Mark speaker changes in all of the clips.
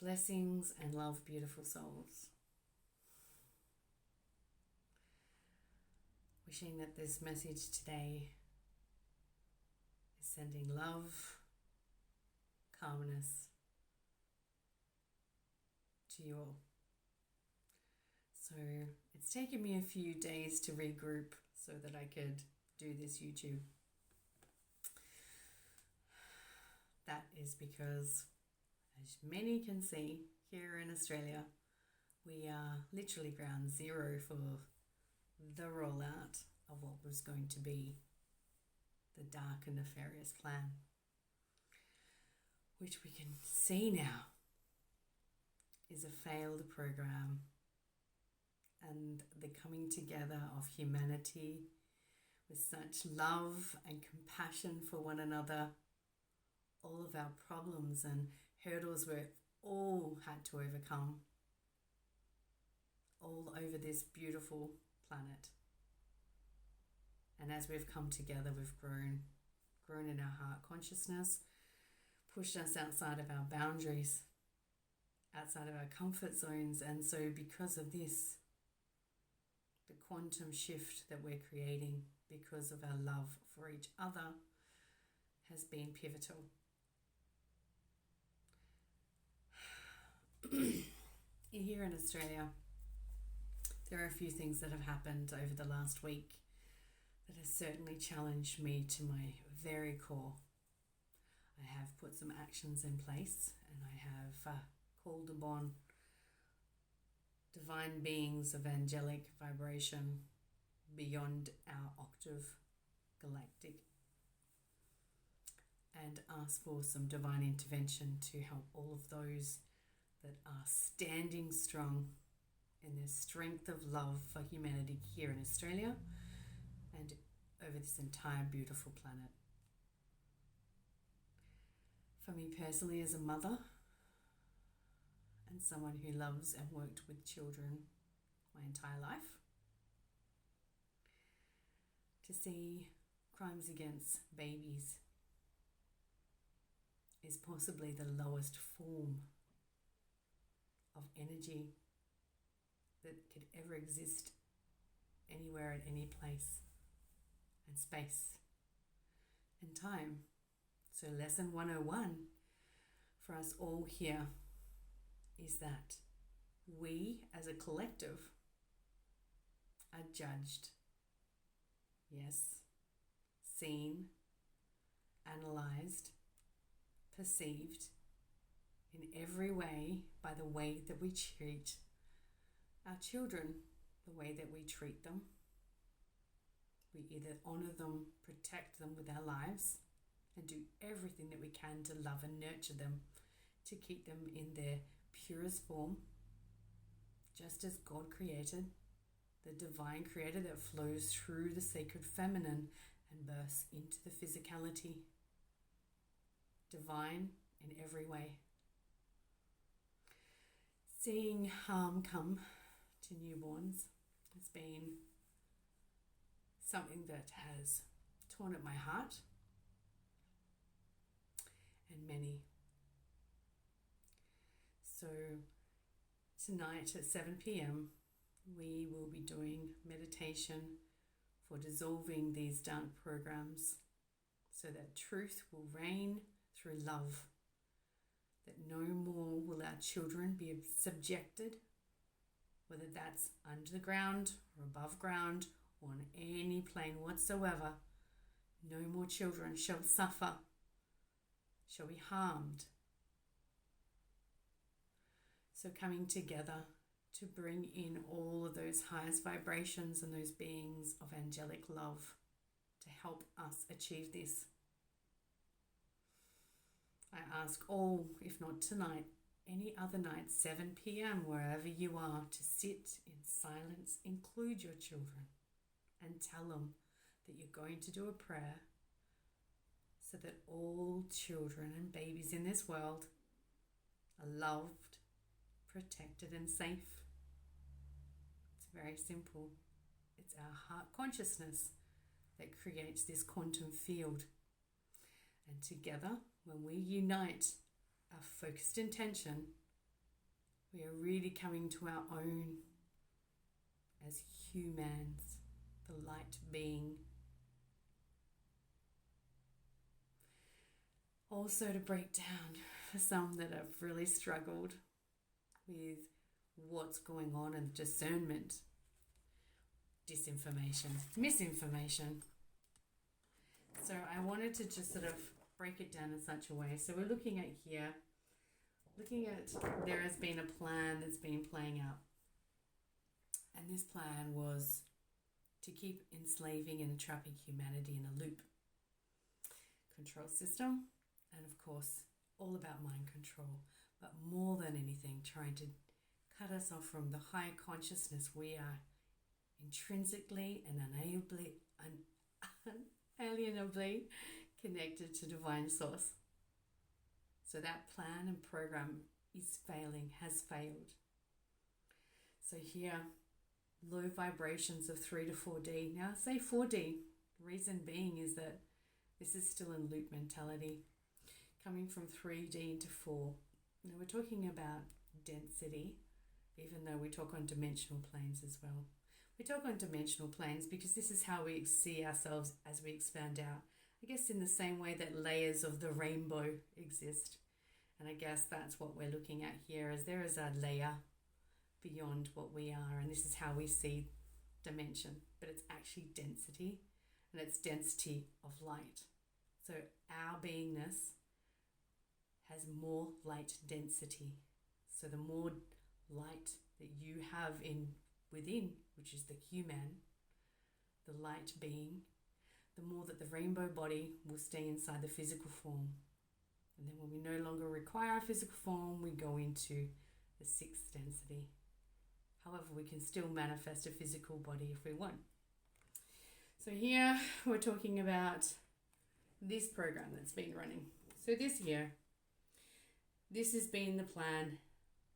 Speaker 1: Blessings and love, beautiful souls. Wishing that this message today is sending love, calmness to you all. So it's taken me a few days to regroup so that I could do this YouTube. That is because, as many can see, here in Australia, we are literally ground zero for the rollout of what was going to be the dark and nefarious plan, which we can see now is a failed program, and the coming together of humanity with such love and compassion for one another. All of our problems and hurdles we've all had to overcome all over this beautiful planet. And as we've come together, we've grown in our heart consciousness, pushed us outside of our boundaries, outside of our comfort zones. And so because of this, the quantum shift that we're creating because of our love for each other has been pivotal. Here in Australia, there are a few things that have happened over the last week that has certainly challenged me to my very core. I have put some actions in place, and I have called upon divine beings of angelic vibration beyond our octave galactic, and asked for some divine intervention to help all of those that are standing strong in their strength of love for humanity here in Australia and over this entire beautiful planet. For me personally, as a mother and someone who loves and worked with children my entire life, to see crimes against babies is possibly the lowest form of energy that could ever exist anywhere at any place and space and time. So lesson 101 for us all here is that we as a collective are judged, yes, seen, analysed, perceived in every way by the way that we treat our children, the way that we treat them. We either honour them, protect them with our lives, and do everything that we can to love and nurture them, to keep them in their purest form, just as God created, the divine creator that flows through the sacred feminine and bursts into the physicality, divine in every way. Seeing harm come to newborns has been something that has torn at my heart and many. So tonight at 7 p.m. we will be doing meditation for dissolving these dark programs so that truth will reign through love, that no more will our children be subjected, whether that's under the ground or above ground or on any plane whatsoever. No more children shall suffer, shall be harmed. So coming together to bring in all of those highest vibrations and those beings of angelic love to help us achieve this. I ask all, if not tonight, any other night, 7 p.m, wherever you are, to sit in silence, include your children, and tell them that you're going to do a prayer so that all children and babies in this world are loved, protected, and safe. It's very simple. It's our heart consciousness that creates this quantum field. And together, when we unite our focused intention We are really coming to our own as humans, the light being. Also to break down for some that have really struggled with what's going on and discernment, disinformation, misinformation. So I wanted to just sort of break it down in such a way. So we're looking at there has been a plan that's been playing out. And this plan was to keep enslaving and trapping humanity in a loop. Control system, and of course, all about mind control, but more than anything, trying to cut us off from the high consciousness we are intrinsically and unalienably connected to divine source. So that plan and program is failing, has failed. So here, low vibrations of 3 to 4D. Now I say 4D, reason being is that this is still in loop mentality, coming from 3D into 4. Now we're talking about density, even though we talk on dimensional planes as well. We talk on dimensional planes because this is how we see ourselves as we expand out. I guess in the same way that layers of the rainbow exist. And I guess that's what we're looking at here, is there is a layer beyond what we are, and this is how we see dimension, but it's actually density, and it's density of light. So our beingness has more light density. So the more light that you have within, which is the human, the light being, the more that the rainbow body will stay inside the physical form. And then when we no longer require a physical form, we go into the 6th density. However, we can still manifest a physical body if we want. So here we're talking about this program that's been running. So this year, this has been the plan,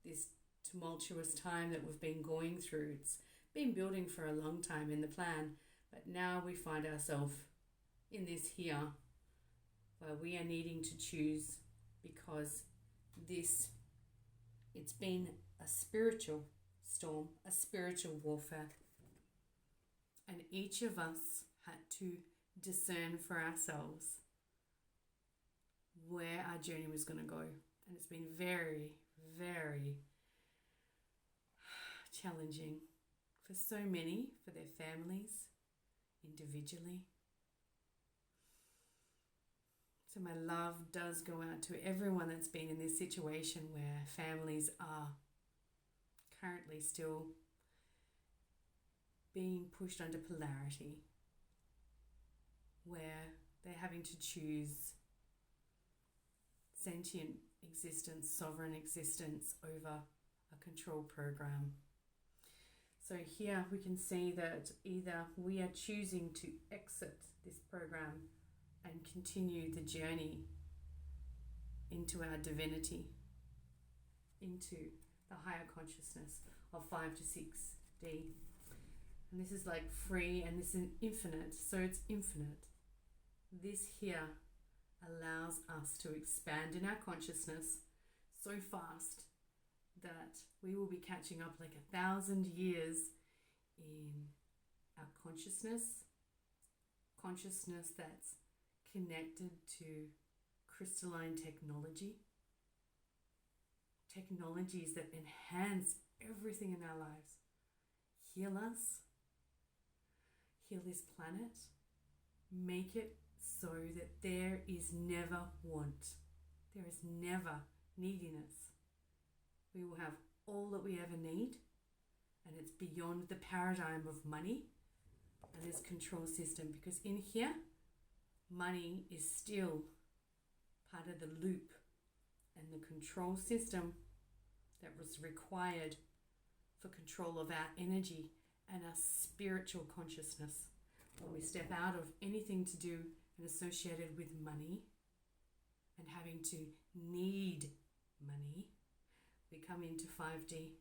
Speaker 1: this tumultuous time that we've been going through. It's been building for a long time in the plan, but now we find ourselves in this here where we are needing to choose, because it's been a spiritual storm, a spiritual warfare. And each of us had to discern for ourselves where our journey was going to go. And it's been very, very challenging for so many, for their families, individually. So my love does go out to everyone that's been in this situation where families are currently still being pushed under polarity, where they're having to choose sentient existence, sovereign existence over a control program. So here we can see that either we are choosing to exit this program and continue the journey into our divinity, into the higher consciousness of 5 to 6D. And this is like free, and this is infinite, so it's infinite. This here allows us to expand in our consciousness so fast that we will be catching up like 1,000 years in our consciousness that's connected to crystalline technologies that enhance everything in our lives, heal us, heal this planet, make it so that there is never want, there is never neediness. We will have all that we ever need, and it's beyond the paradigm of money and this control system, because in here, money is still part of the loop and the control system that was required for control of our energy and our spiritual consciousness. When we step out of anything to do and associated with money and having to need money, we come into 5D.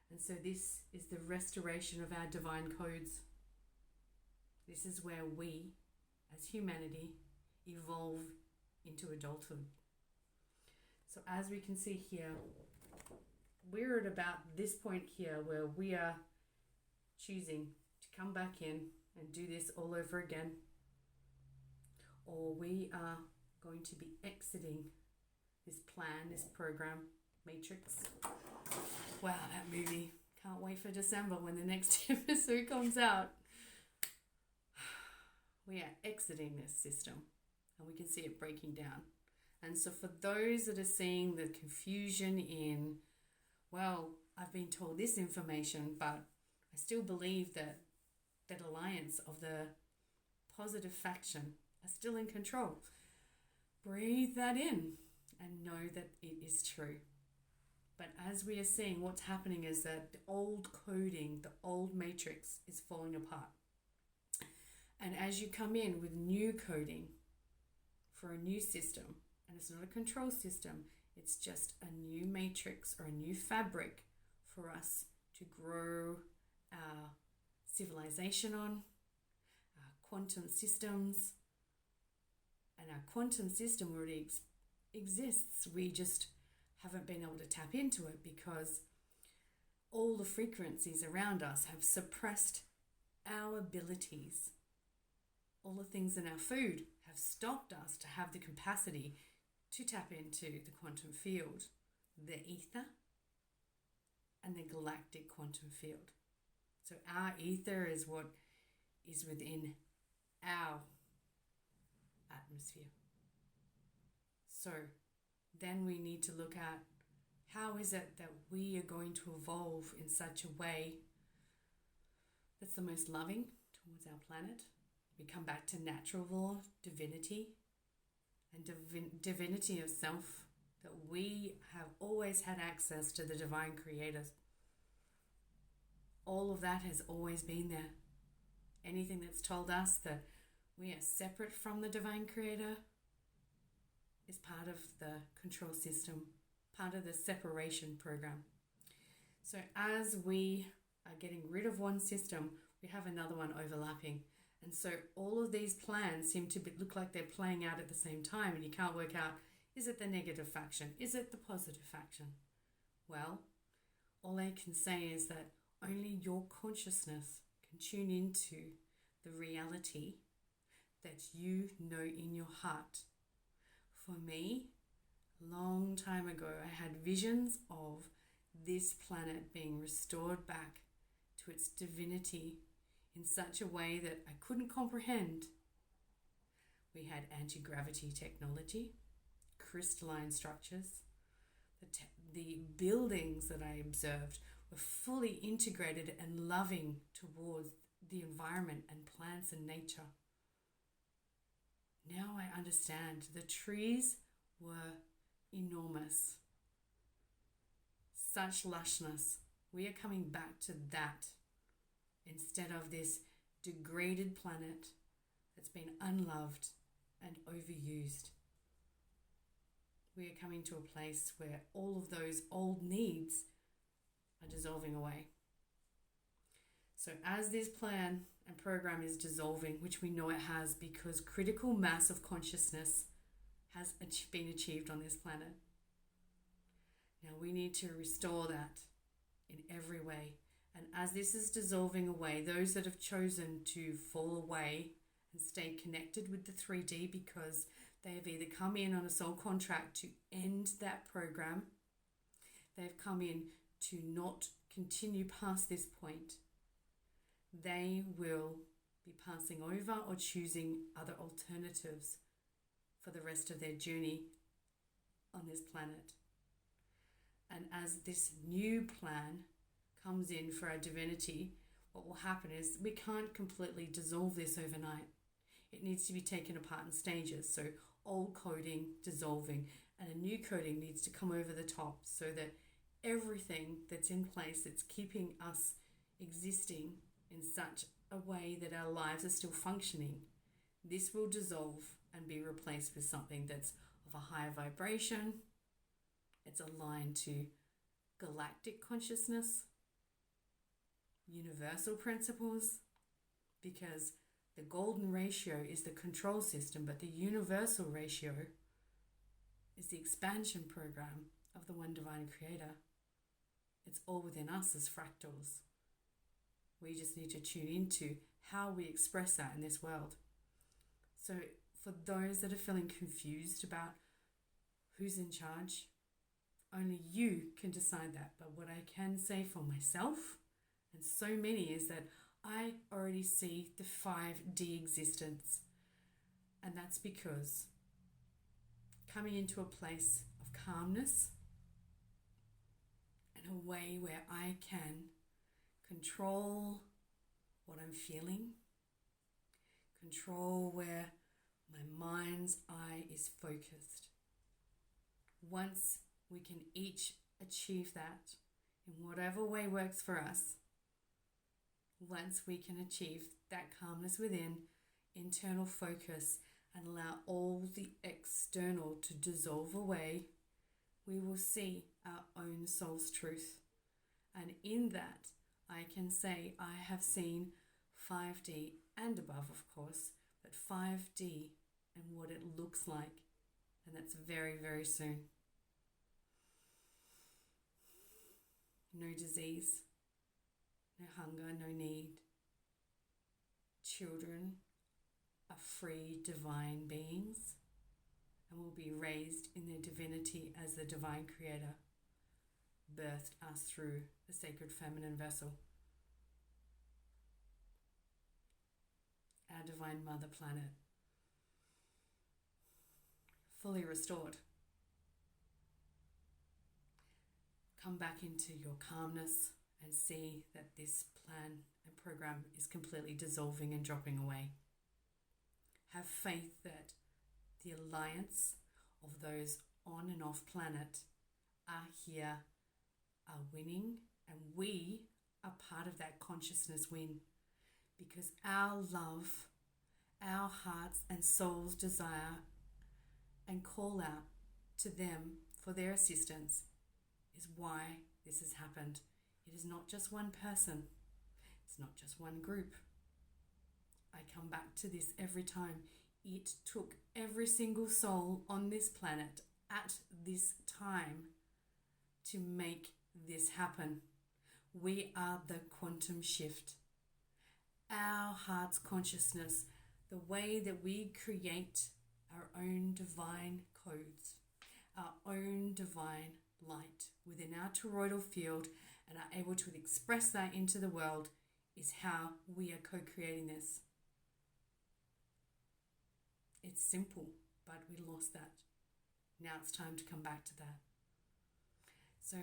Speaker 1: And so this is the restoration of our divine codes. This is where we, as humanity, evolve into adulthood. So as we can see here, we're at about this point here where we are choosing to come back in and do this all over again, or we are going to be exiting this plan, this program, Matrix. Wow, that movie. Can't wait for December when the next episode comes out. We are exiting this system and we can see it breaking down. And so for those that are seeing the confusion in, well, I've been told this information, but I still believe that that alliance of the positive faction are still in control. Breathe that in and know that it is true. But as we are seeing, what's happening is that the old coding, the old matrix is falling apart. And as you come in with new coding for a new system, and it's not a control system, it's just a new matrix or a new fabric for us to grow our civilization on, our quantum systems. And our quantum system already exists. We just haven't been able to tap into it because all the frequencies around us have suppressed our abilities. All the things in our food have stopped us to have the capacity to tap into the quantum field, the ether, and the galactic quantum field. So our ether is what is within our atmosphere. So then we need to look at how is it that we are going to evolve in such a way that's the most loving towards our planet. We come back to natural law, divinity, and divinity of self, that we have always had access to the divine creators. All of that has always been there. Anything that's told us that we are separate from the divine creator is part of the control system, part of the separation program. So as we are getting rid of one system, we have another one overlapping. And so all of these plans seem to look like they're playing out at the same time, and you can't work out, is it the negative faction? Is it the positive faction? Well, all I can say is that only your consciousness can tune into the reality that you know in your heart. For me, a long time ago, I had visions of this planet being restored back to its divinity in such a way that I couldn't comprehend. We had anti-gravity technology, crystalline structures. The buildings that I observed were fully integrated and loving towards the environment and plants and nature. Now I understand. The trees were enormous. Such lushness. We are coming back to that instead of this degraded planet that's been unloved and overused. We are coming to a place where all of those old needs are dissolving away. So as this plan and program is dissolving, which we know it has because critical mass of consciousness has been achieved on this planet. Now we need to restore that in every way. And as this is dissolving away, those that have chosen to fall away and stay connected with the 3D because they have either come in on a soul contract to end that program, they've come in to not continue past this point, they will be passing over or choosing other alternatives for the rest of their journey on this planet. And as this new plan comes in for our divinity, what will happen is we can't completely dissolve this overnight. It needs to be taken apart in stages. So old coding dissolving and a new coding needs to come over the top so that everything that's in place that's keeping us existing in such a way that our lives are still functioning, this will dissolve and be replaced with something that's of a higher vibration. It's aligned to galactic consciousness, universal principles, because the golden ratio is the control system, but the universal ratio is the expansion program of the one divine creator. It's all within us as fractals. We just need to tune into how we express that in this world. So for those that are feeling confused about who's in charge, only you can decide that. But what I can say for myself, and so many, is that I already see the 5D existence. And that's because coming into a place of calmness and a way where I can control what I'm feeling, control where my mind's eye is focused. Once we can each achieve that in whatever way works for us, once we can achieve that calmness within, internal focus, and allow all the external to dissolve away, we will see our own soul's truth. And in that, I can say I have seen 5D and above, of course, but 5D and what it looks like. And that's very, very soon. No disease, no hunger, no need. Children are free divine beings and will be raised in their divinity as the divine creator birthed us through the sacred feminine vessel. Our divine mother planet, fully restored. Come back into your calmness and see that this plan and program is completely dissolving and dropping away. Have faith that the alliance of those on and off planet are here, are winning, and we are part of that consciousness win, because our love, our hearts and souls desire and call out to them for their assistance is why this has happened. It is not just one person. It's not just one group. I come back to this every time. It took every single soul on this planet at this time to make this happen. We are the quantum shift. Our heart's consciousness, the way that we create our own divine codes, our own divine light within our toroidal field, and are able to express that into the world, is how we are co-creating this. It's simple, but we lost that. Now it's time to come back to that. So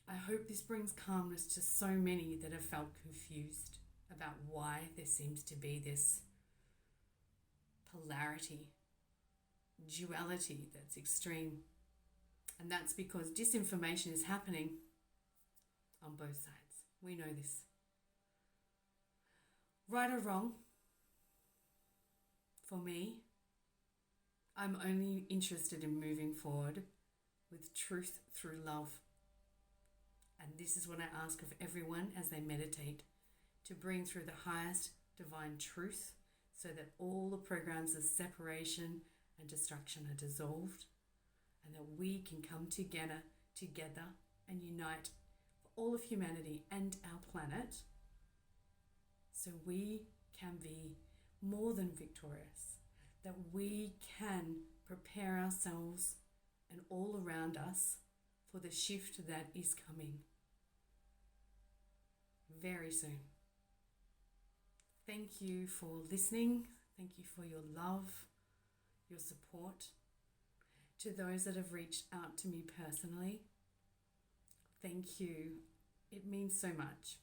Speaker 1: I hope this brings calmness to so many that have felt confused about why there seems to be this polarity, duality that's extreme. And that's because disinformation is happening on both sides. We know this. Right or wrong, for me, I'm only interested in moving forward with truth through love. And this is what I ask of everyone as they meditate, to bring through the highest divine truth so that all the programs of separation and destruction are dissolved, and that we can come together and unite for all of humanity and our planet, so we can be more than victorious, that we can prepare ourselves and all around us for the shift that is coming very soon. Thank you for listening. Thank you for your love, your support. To those that have reached out to me personally, thank you. It means so much.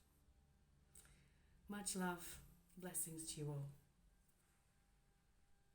Speaker 1: Much love. Blessings to you all.